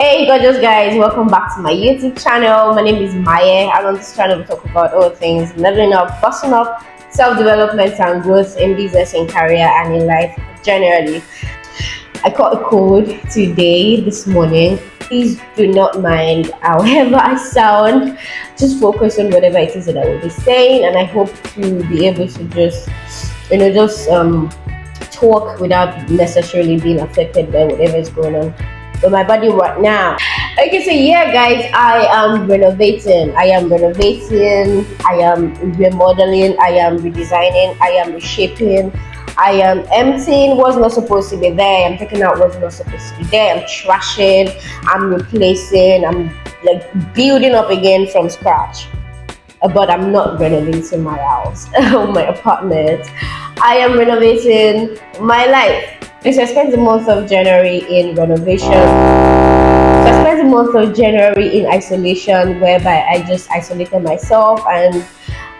Hey gorgeous guys, welcome back to my YouTube channel. My name is Maya, and on this channel we talk about all things leveling up, busting up, self-development and growth in business, in career and in life generally. I caught a cold this morning. Please do not mind however I sound. Just focus on whatever it is that I will be saying, and I hope to be able to just talk without necessarily being affected by whatever is going on with my body right now. Okay, so yeah, guys, I am renovating. I am remodeling. I am redesigning. I am reshaping. I am emptying what's not supposed to be there. I'm taking out what's not supposed to be there. I'm trashing. I'm replacing. I'm like building up again from scratch. But I'm not renovating my house or my apartment. I am renovating my life. So I spent the month of January in renovation. So I spent the month of January in isolation, whereby I just isolated myself and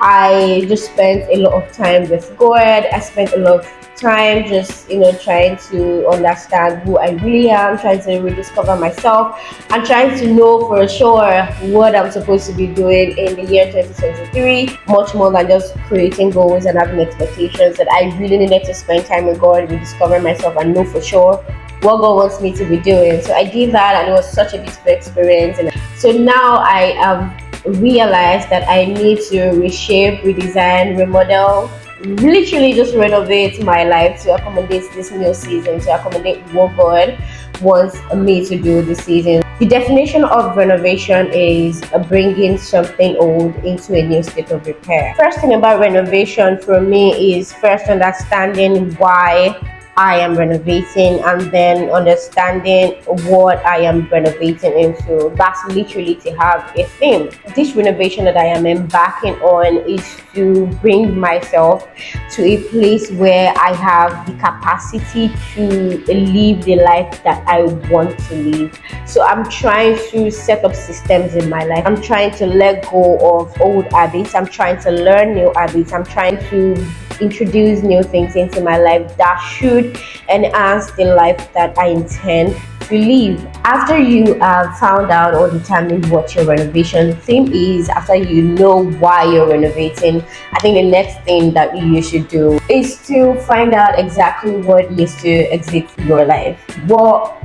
I just spent a lot of time with God. I spent a lot of time just trying to understand who I really am, trying to rediscover myself, and trying to know for sure what I'm supposed to be doing in the year 2023. Much more than just creating goals and having expectations, that I really needed to spend time with God, rediscover myself, and know for sure what God wants me to be doing. So I did that, and it was such a beautiful experience. And so now I realized that I need to reshape, redesign, remodel, literally just renovate my life to accommodate this new season, to accommodate what God wants me to do this season. The definition of renovation is bringing something old into a new state of repair. First thing about renovation for me is first understanding why I am renovating, and then understanding what I am renovating into. That's literally to have a theme. This renovation that I am embarking on is to bring myself to a place where I have the capacity to live the life that I want to live. So I'm trying to set up systems in my life. I'm trying to let go of old habits. I'm trying to learn new habits. I'm trying to introduce new things into my life that should enhance the life that I intend to live. After you have found out or determined what your renovation theme is, after you know why you're renovating, I think the next thing that you should do is to find out exactly what needs to exit your life. What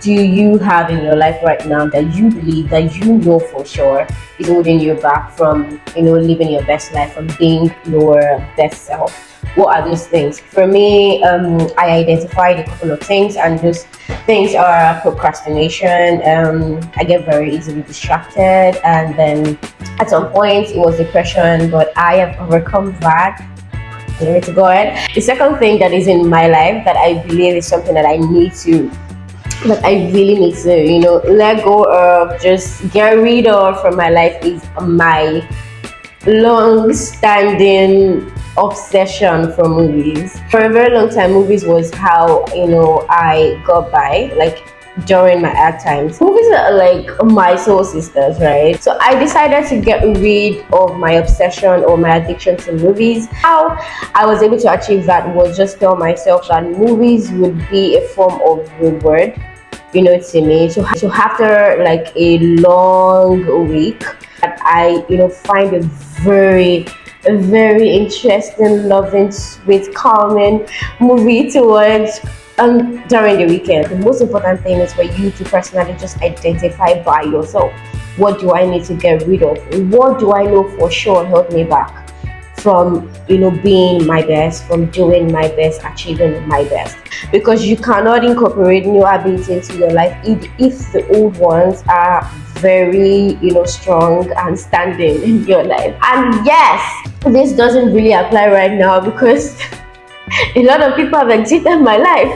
do you have in your life right now that you believe, that you know for sure is holding you back from living your best life, from being your best self? What are those things? For me, I identified a couple of things, and those things are procrastination. I get very easily distracted, and then at some point it was depression, but I have overcome that. Glory to God. The second thing that is in my life that I believe is something that I really need to, let go of, just get rid of from my life, is my long-standing obsession for movies. For a very long time, movies was how I got by, like during my hard times. Movies are like my soul sisters, right? So I decided to get rid of my obsession or my addiction to movies. How I was able to achieve that was just tell myself that movies would be a form of reward, to me. So after like a long week, that I find a very interesting, loving, sweet, calming movie to watch during the weekend. The most important thing is for you to personally just identify by yourself, what do I need to get rid of? What do I know for sure held me back from being my best, from doing my best, achieving my best? Because you cannot incorporate new habits into your life if the old ones are very strong and standing in your life. And yes, this doesn't really apply right now because a lot of people have exited my life,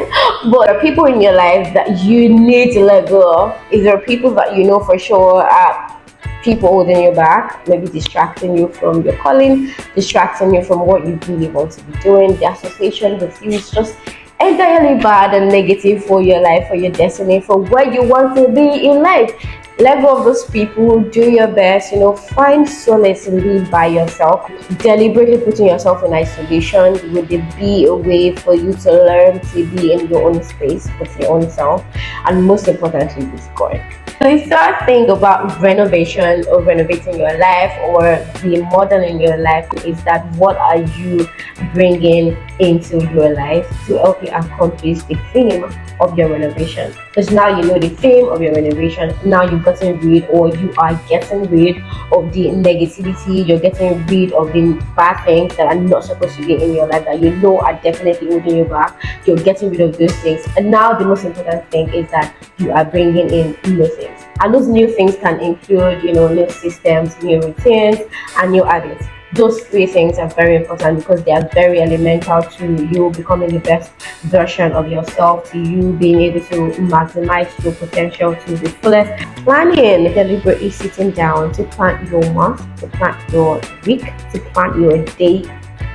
but there are people in your life that you need to let go of. If there are people that you know for sure are people holding you back, maybe distracting you from your calling, distracting you from what you really want to be doing, the association with you is just entirely bad and negative for your life, for your destiny, for where you want to be in life. Let go of those people, do your best, find solace in being by yourself. Deliberately putting yourself in isolation would be a way for you to learn to be in your own space with your own self, and most importantly, with God. The third thing about renovation or renovating your life or remodeling your life is that what are you bringing into your life to help you accomplish the theme of your renovation? Because now you know the theme of your renovation. Now you've gotten rid, or you are getting rid of the negativity. You're getting rid of the bad things that are not supposed to be in your life that you know are definitely holding you back. You're getting rid of those things, and now the most important thing is that you are bringing in new things. And those new things can include, new systems, new routines, and new habits. Those three things are very important because they are very elemental to you becoming the best version of yourself, to you being able to maximize your potential to the fullest. Planning, deliberately sitting down to plan your month, to plan your week, to plan your day.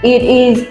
It is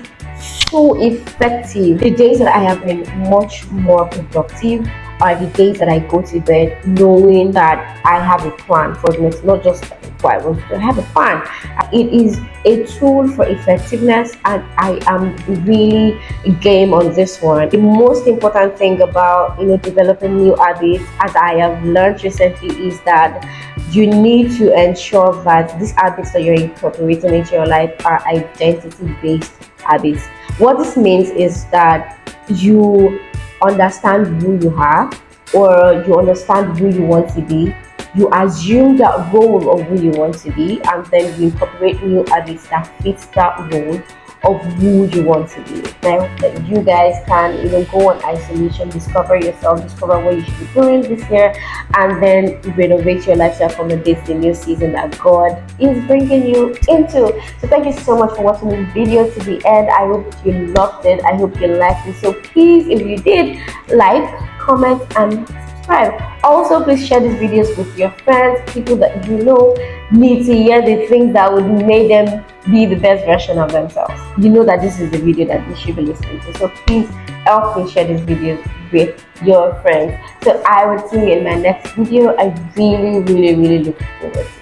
so effective. The days that I have been much more productive are the days that I go to bed knowing that I have a plan for the next, not just what I want to do. I have a plan. It is a tool for effectiveness, and I am really game on this one. The most important thing about developing new habits, as I have learned recently, is that you need to ensure that these habits that you're incorporating into your life are identity based habits. What this means is that you understand who you are, or you understand who you want to be. You assume that role of who you want to be, and then you incorporate new habits that fit that role of who you want to be. I hope that you guys can go on isolation, discover yourself, discover what you should be doing this year, and then renovate your lifestyle from the new season that God is bringing you into. So thank you so much for watching this video to the end. I hope you loved it. I hope you liked it. So please, if you did, like, comment, and subscribe. Also, please share these videos with your friends, people that you know need to hear the things that would make them be the best version of themselves. You know that this is the video that they should be listening to. So please help me share these videos with your friends. So I will see you in my next video. I really, really, really look forward to it.